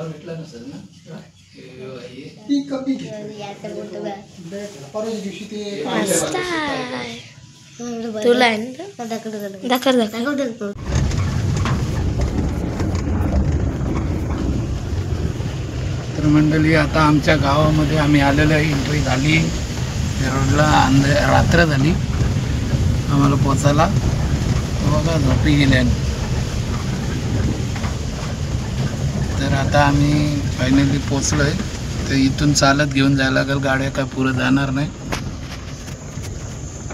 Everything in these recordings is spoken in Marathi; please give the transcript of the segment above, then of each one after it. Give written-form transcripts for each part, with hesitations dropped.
भेटला नसेल ना ती कमी परवा दिवशी ते तुला आहे ना दाखर तर मंडळी आता आमच्या गावामध्ये आम्ही आलेलो आहे. एंट्री झाली रोडला, रात्र झाली आम्हाला पोचायला. बघा झोपी गेल्या. तर आता आम्ही फायनली पोचलो आहे. तर इथून चालत घेऊन जायला लागेल, गाड्या काय पुढे जाणार नाही.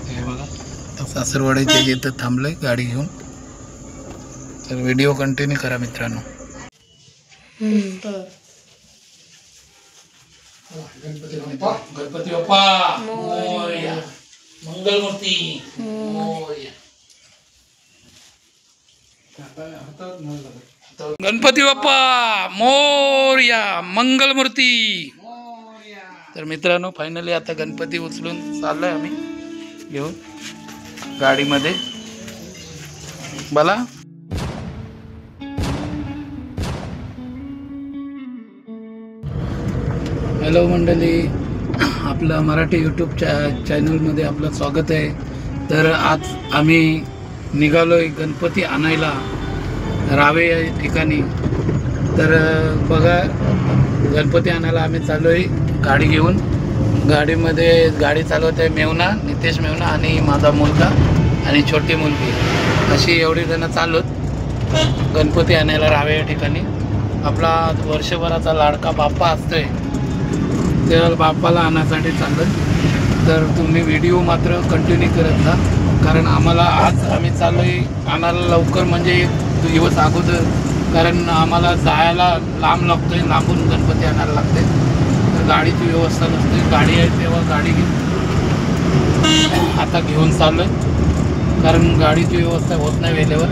हे बघा सासरवाड्याच्या इथं थांबलोय गाडी घेऊन. तर व्हिडिओ कंटिन्यू करा मित्रांनो. गणपती बाप्पा मोरया, मंगलमूर्ती मोरया. गणपती बाप्पा मोरया, मंगलमूर्ती. तर मित्रांनो फायनली आता गणपती उचलून चाललोय आम्ही घेऊन गाडीमध्ये. बोला. हॅलो मंडळी, आपलं मराठी यूट्यूब चॅनलमध्ये आपलं स्वागत आहे. तर आज आम्ही निघालोय गणपती आणायला रावे या ठिकाणी. तर बघा गणपती आणायला आम्ही चाललो आहे गाडी घेऊन. गाडीमध्ये गाडी चालवत आहे मेवना, नितेश मेवना आणि माझा मुलगा आणि छोटी मुलगी, अशी एवढी जण चालवत गणपती आणायला रावे या ठिकाणी. आपला वर्षभराचा लाडका बाप्पा असतोय, त्या बाप्पाला आणण्यासाठी चाललं. तर तुम्ही व्हिडिओ मात्र कंटिन्यू करत जा, कारण आम्हाला आज आम्ही चाललो आहे आणायला लवकर, म्हणजे एक दिवस अगोदर, कारण आम्हाला जायला लांब लागतोय, लांबून गणपती आणायला लागते. तर गाडीची व्यवस्था नसते, गाडी आहे तेव्हा गाडी आता घेऊन चाललो आहे, कारण गाडीची व्यवस्था होत नाही वेळेवर,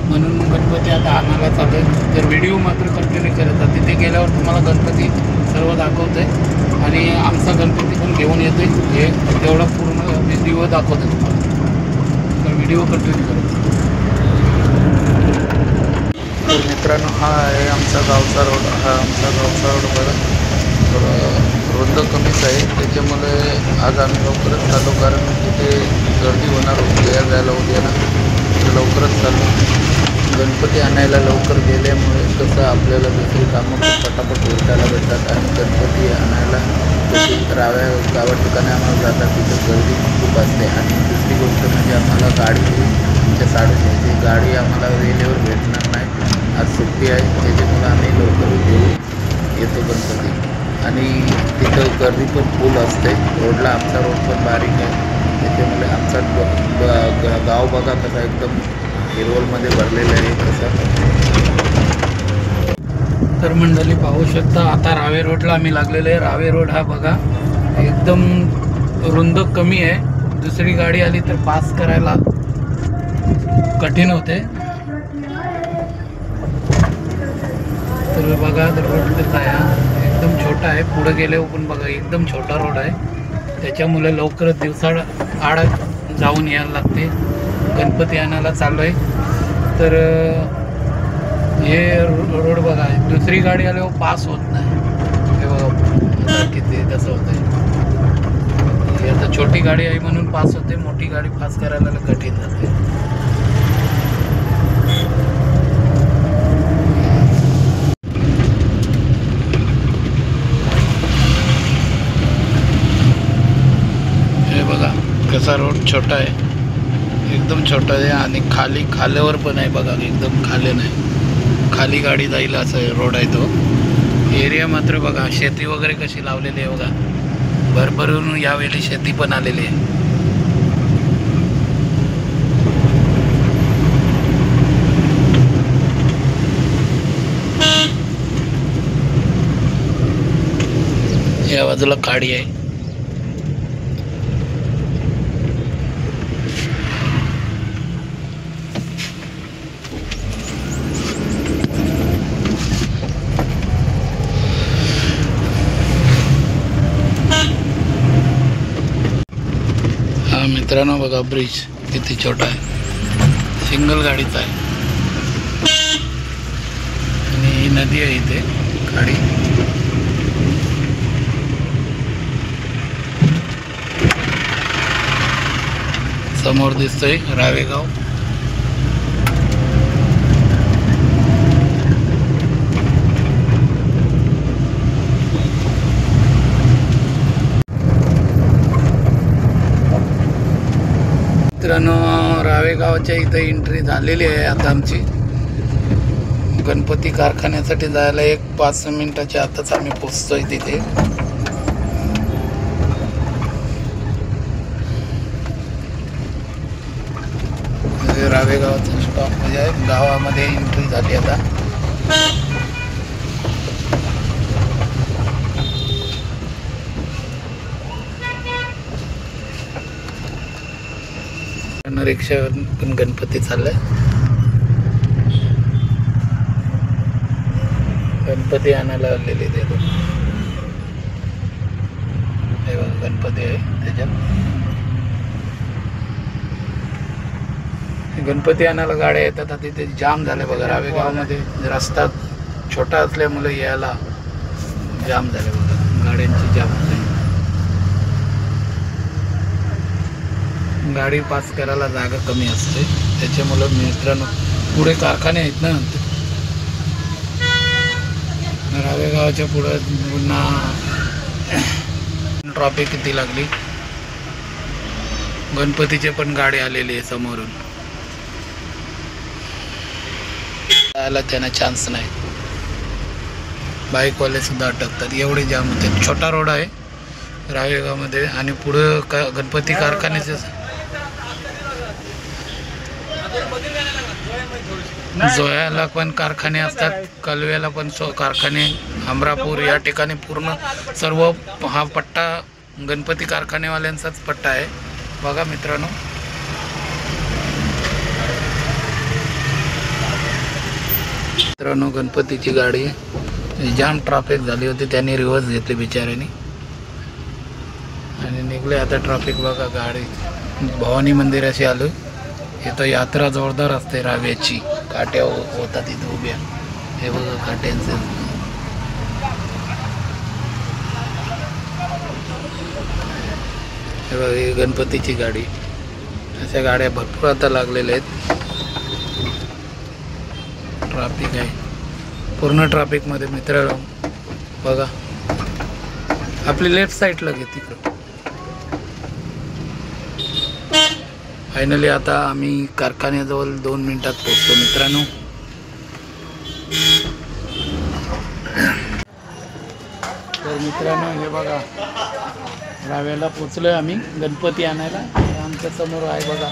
म्हणून गणपती आता आणायला चालू आहे. तर व्हिडिओ मात्र कंटिन्यू करत जा. तिथे गेल्यावर तुम्हाला गणपती सर्व दाखवत आहे आणि आमचा गणपती पण घेऊन येतोय, हे तेवढा पूर्ण व्हिडिओ दाखवतो तुम्हाला. तर व्हिडिओ कंटिन्यू करत. तर मित्रांनो हा आहे आमचा गावचा रोड. हा आमचा गावचा रोड बघा, रुंद कमीच आहे, त्याच्यामुळे आज आम्ही लवकरच चालू, कारण तिथे गर्दी होणार उद्या जायला उद्या ना, लवकरच चालू. गणपती आणायला लवकर गेल्यामुळे कसं आपल्याला दुसरी कामं पटापट उरकायला भेटतात आणि गणपती आणायला राव्या गावा ठिकाणी आम्हाला जातात, तिथं गर्दी खूप असते. आणि दुसरी गोष्ट म्हणजे आम्हाला गाडीच्या साडेचारची गाडी आम्हाला वेळेवर भेटणार नाही, आज सुट्टी आहे, त्याच्यामुळे आम्ही लवकर घेऊन येतो गणपती. आणि तिथं गर्दी पण फुल असते रोडला, आमचा रोड पण बारीक आहे, त्याच्यामुळे आमचा गाव बघा कसा एकदम हिरवलमध्ये भरलेलं आहे कसं. तर मंडळी पाहू शकता आता रावे रोडला आम्ही लागलेलो आहे. रावे रोड हा बघा एकदम रुंद कमी आहे, दुसरी गाडी आली तर पास करायला कठीण होते. तर बघा रोड कसा आहे, एकदम छोटा आहे, पुढे गेल्यावर पण बघा एकदम छोटा रोड आहे, त्याच्यामुळे लवकरच दिवसाआड जाऊन यायला लागते. गणपती आणायला चालू आहे. तर हे रोड बघा, दुसरी गाडी आल्यावर पास होत नाही, हे बघा किती तसं होतंय. आता छोटी गाडी आहे म्हणून पास होते, मोठी गाडी पास करायला कठीण जाते. हे बघा कसा रोड छोटा आहे, एकदम छोटा आहे आणि खाल्यावर पण आहे बघा, एकदम खाली नाही, खाली गाडी जाईल असं रोड आहे तो. एरिया मात्र बघा शेती वगैरे कशी लावलेली आहे बघा, भरभरून यावेळी शेती पण आलेली आहे. या बाजूला खाडी आहे. मित्रांनो बघा ब्रिज किती छोटा आहे, सिंगल गाडीचा आहे. आणि नदी आहे इथे खाडी. समोर दिसतंय रावेगाव. मित्रांनो, रावेगावच्या इथं एंट्री झालेली आहे आता आमची. गणपती कारखान्यासाठी जायला 1-5 मिनिटाच्या आताच आम्ही पोचतोय तिथे. रावेगावचा स्टॉप म्हणजे गावामध्ये एंट्री झाली आता. रिक्षावर पण गणपती चाललाय. गणपती आणायला आलेले ते गणपती आहे त्याच्यात. गणपती आणायला गाड्या येतात. आता तिथे जाम झाले बघा रावेगावमध्ये. रस्ता छोटा असल्यामुळे यायला जाम झाले बघा, गाड्यांची जाम झाली. गाडी पास करायला जागा कमी असते त्याच्यामुळं. मित्रांनो, पुढे कारखाने आहेत ना रावेगावच्या पुढं. पुन्हा ट्रॉफिक किती लागली. गणपतीचे पण गाडी आलेली आहे समोरून. जायला त्यांना चान्स नाही. बाईकवाले सुद्धा अटकतात, एवढे जाम होते. छोटा रोड आहे रावेगावमध्ये आणि पुढं गणपती कारखान्याचे जोयाला पण कारखाने असतात, कलव्याला पण कारखाने. अमरापूर या ठिकाणी पूर्ण सर्व हा पट्टा गणपती कारखानेवाल्यांचाच पट्टा आहे बघा मित्रांनो. मित्रांनो, गणपतीची गाडी जाम ट्रॅफिक झाली होती, त्यांनी रिव्हर्स घेतली बिचाऱ्याने आणि निघले आता. ट्रॅफिक बघा. गाडी भवानी मंदिराशी आलो. इथं यात्रा जोरदार असते राव्याची. काट्या होतात इथं उभ्या. हे बघा काट्यांचे. हे बघा ही गणपतीची गाडी. अशा गाड्या भरपूर आता लागलेल्या आहेत. ट्रॅफिक आहे पूर्ण. ट्रॅफिकमध्ये मित्रांनो बघा, आपली लेफ्ट साईडला घे तिकडं. फायनली आता आम्ही कारखान्याजवळ 2 मिनिटात पोहोचतो मित्रांनो. तर मित्रांनो हे बघा, राव्याला पोचलोय आम्ही गणपती आणायला. आमच्या समोर आहे बघा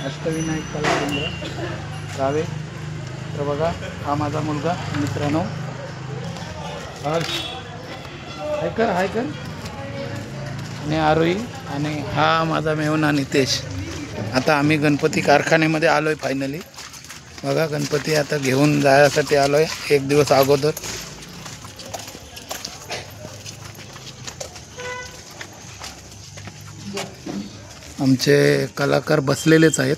अष्टविनायक कलाकेंद्र रावे. तर बघा, हा माझा मुलगा मित्रांनो. हाय कर आणि आरोही. आणि हा माझा मेहुणा नितेश. आता आम्ही गणपती कारखान्यामध्ये आलो आहे फायनली. बघा गणपती आता घेऊन जाण्यासाठी आलो आहे 1 दिवस अगोदर. आमचे कलाकार बसलेलेच आहेत.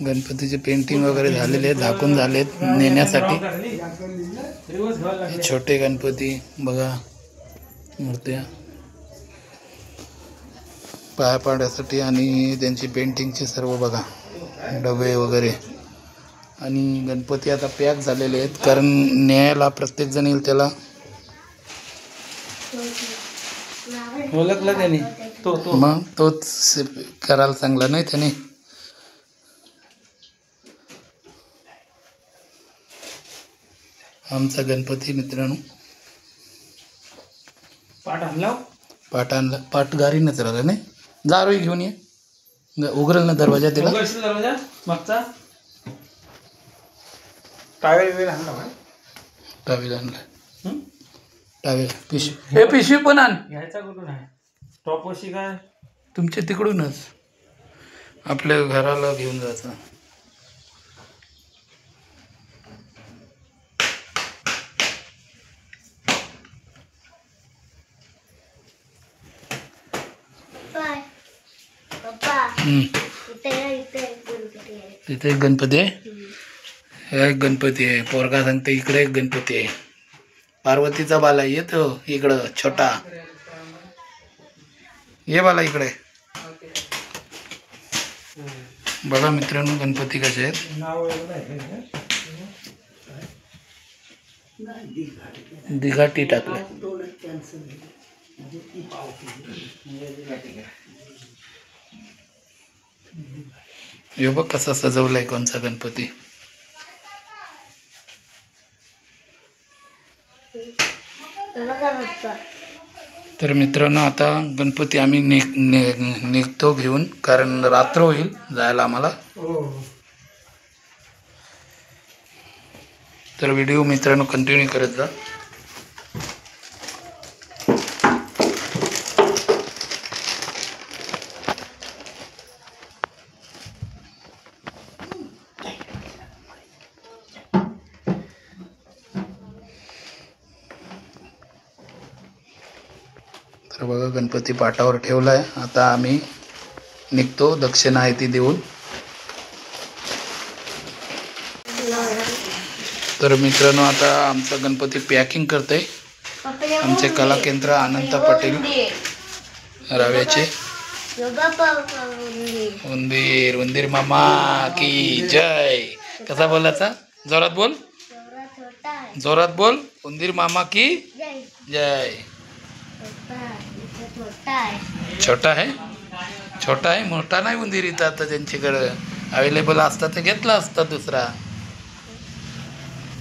गणपतीचे पेंटिंग वगैरे झालेले आहेत, झाकून झालेत नेण्यासाठी. छोटे गणपती बघा, मूर्त्या पाया पाडण्यासाठी आणि त्यांची पेंटिंगची सर्व बघा डबे वगैरे. आणि गणपती आता पॅक झालेले आहेत कारण न्यायला प्रत्येक जण येईल त्याला. ओळखला त्याने मग तोच करायला चांगला नाही त्याने. आमचा गणपती मित्रांनो. पाट आणला. पाट गाडीनच राहिला नाही. जारोही घेऊन ये. उघडल ना दरवाजा तिला. मागचा टावेल आणला. टावेल पिशवी. हे पिशवी पण आण. घ्यायचा कुठून आहे टॉप वशी काय तुमच्या तिकडूनच आपल्या घराला घेऊन जायचं. तिथे एक गणपती आहे. हा एक गणपती आहे. पोरगा सांगते इकडे एक गणपती आहे. पार्वतीचा बाला येतो इकडं छोटा. ये बाला इकडे. बघा मित्रांनो गणपती कसे आहेत. दिघाटी टाकले. हे बघ कसा सजवलाय कोणचा गणपती. तर मित्रांनो आता गणपती आम्ही निघतो घेऊन, कारण रात्र होईल जायला आम्हाला. तर व्हिडिओ मित्रांनो कंटिन्यू करत जा. तर बघा गणपती पाटावर ठेवलाय. आता आम्ही निघतो, दक्षिणा आहे ती देऊन. तर मित्रांनो आता आमचा गणपती पॅकिंग करते. आमचे कला केंद्र अनंत पाटील रावेचे. उंदीर उंदीर मामा की जय. कसा बोलायचा? जोरात बोल, जोरात बोल. उंदीर मामा की जय. छोटा आहे, छोटा आहे, मोठा नाही उंदीर. इथं आता त्यांच्याकडं अवेलेबल असता तर घेतला असता दुसरा.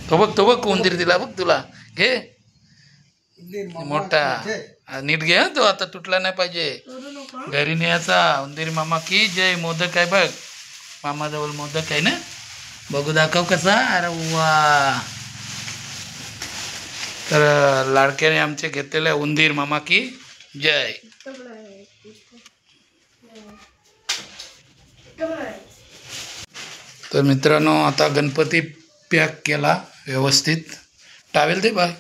तो बघ उंदीर दिला बघ तुला. घे मोठा, नीट घे. तो आता तुटला नाही पाहिजे. घरी न्यायचा. उंदीर मामा की जय. मोदक आहे बघ, मामाजवळ मोदक आहे ना. बघू दाखव कसा. अरे वा. तर लाडक्याने आमचे घेतलेले उंदीर मामा की जय. तर मित्रांनो आता गणपती पॅक केला व्यवस्थित. टावेल दे बाय,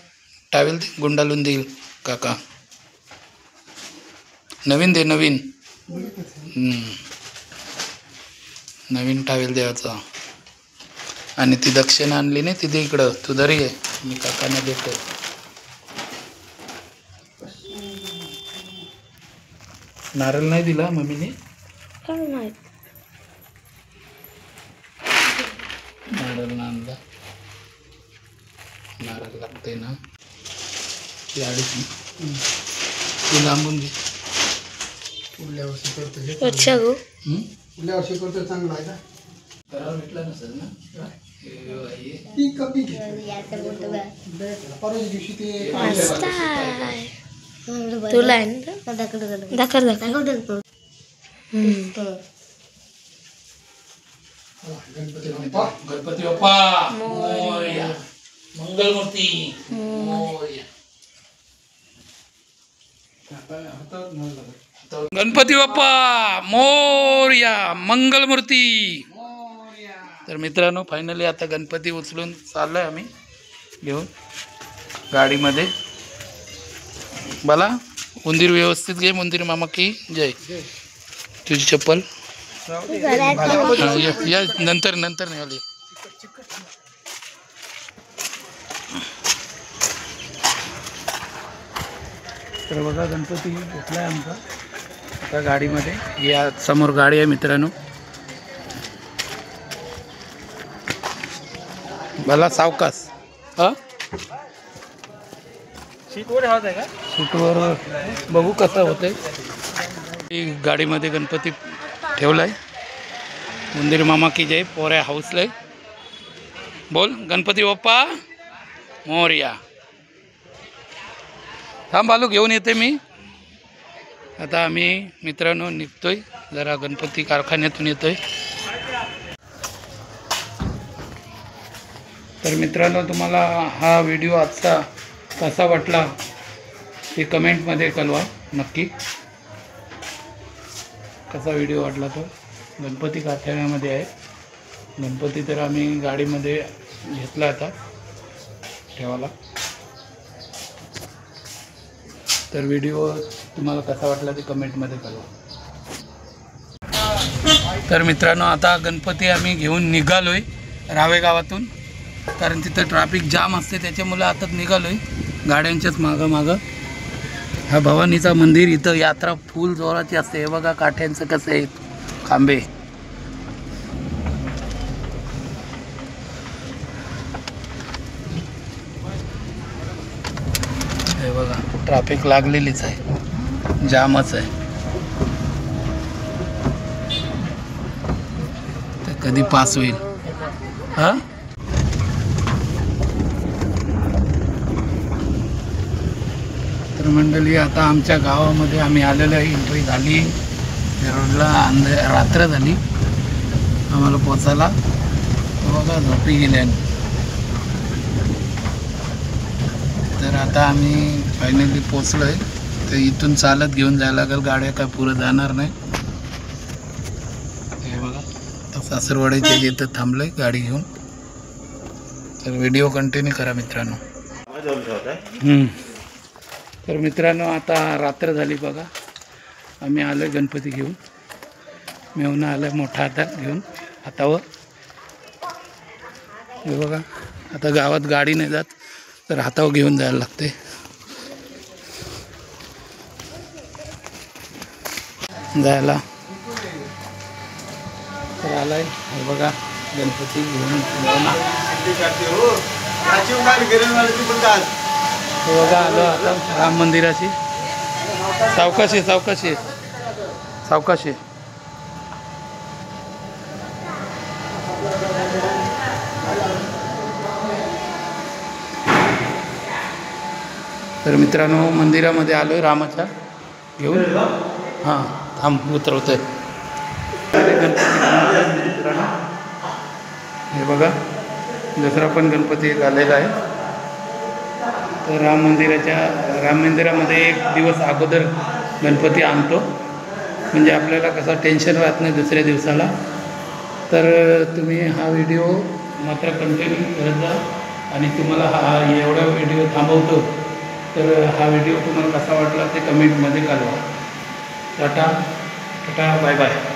टावेल दे, गुंडाळून देईल काका. नवीन दे, नवीन. नवीन टावेल द्यायचा. आणि ती दक्षिणा आणली नाही तिथे इकडं, तू जरी आहे, मी काकाने देतो. नारळ नाही दिला मम्मीने. नारळ आणला. नारळ लागते ना ती अडीच. ती लांबून घे. पुढल्या वर्षी करतो. अच्छा गो. पुढल्या वर्षी करतो. चांगला आहे का? करायला भेटला नसेल ना. तुला आहे ना. दाखर दाखर. गणपती बाप्पा मोरया. मंगलमूर्ती मोरया. गणपती बाप्पा मोरया. मंगलमूर्ती. तर मित्रांनो फायनली आता गणपती उचलून चाललोय आम्ही घेऊन गाडीमध्ये. मला उंदीर व्यवस्थित घे. उंदीर मामा की जय. तुझी चप्पल या नंतर निघाली. तर बघा गणपती घेतला आहे आमचा आता गाडीमध्ये. या समोर गाडी आहे मित्रांनो. मला सावकाश. हा सीटवर बघू कसं होतंय. गाडीमध्ये गणपती ठेवलाय. उंदीर मामा की जय. पोऱ्या हाऊसलाय. बोल गणपती बाप्पा मोरया. थांब बालू घेऊन येते मी. आता आम्ही मित्रांनो निघतोय जरा गणपती कारखान्यातून येतोय. तर मित्रांनो तुम्हाला हा व्हिडिओ आजचा कसा वाटला ते कमेंटमध्ये कळवा नक्की. कसा व्हिडिओ वाटला तो. गणपती कारखान्यामध्ये आहे गणपती. तर आम्ही गाडीमध्ये घेतला आता ठेवायला. तर व्हिडिओ तुम्हाला कसा वाटला ते कमेंटमध्ये कळवा. तर मित्रांनो आता गणपती आम्ही घेऊन निघालोय रावे गावातून, कारण तिथं ट्रॅफिक जाम असते त्याच्यामुळे आता निघालोय गाड्यांच्याच मागं. हा भवानीचा मंदिर, इथं यात्रा फुल जोराची असते. हे बघा काठ्यांचं कसं आहे खांबे. हे बघा ट्रॅफिक लागलेलीच आहे, जामच आहे. तर कधी पास होईल हा. तर मंडळी आता आमच्या गावामध्ये आम्ही आलेलो आहे. एंट्री झाली रोडला, रात्र झाली आम्हाला पोचायला. बघा झोपी गेले. तर आता आम्ही फायनली पोचलो आहे. तर इथून चालत घेऊन जायला लागेल, गाड्या काय पुढं जाणार नाही. हे बघा तर सासरवाडीच्या इथं थांबलो आहे गाडी घेऊन. तर व्हिडिओ कंटिन्यू करा मित्रांनो. तर मित्रांनो आता रात्र झाली बघा. आम्ही आलो आहे गणपती घेऊन. मेवणं आलं आहे मोठा हातात घेऊन हातावर. हे बघा आता गावात गाडी नाही जात, तर हातावर घेऊन जायला लागते. जायला तर आलाय. हे बघा गणपती घेऊन हे बघा आलो आता राम मंदिराची. सावकाशी सावकाशी सावकाशी. तर मित्रांनो मंदिरामध्ये आलो आहे रामाच्या घेऊन. हां थांब उतरवत आहे. मित्रांनो हे बघा दुसरा पण गणपती झालेला आहे. तर राम मंदिरामध्ये एक दिवस अगोदर गणपती आणतो, म्हणजे आपल्याला कसं टेन्शन राहत नाही दुसऱ्या दिवसाला. तर तुम्ही हा व्हिडिओ मात्र कंटिन्यू करत जा. आणि तुम्हाला हा एवढा व्हिडिओ थांबवतो, तर हा व्हिडिओ तुम्हाला कसा वाटला ते कमेंटमध्ये कळवा. Tata tata bye bye.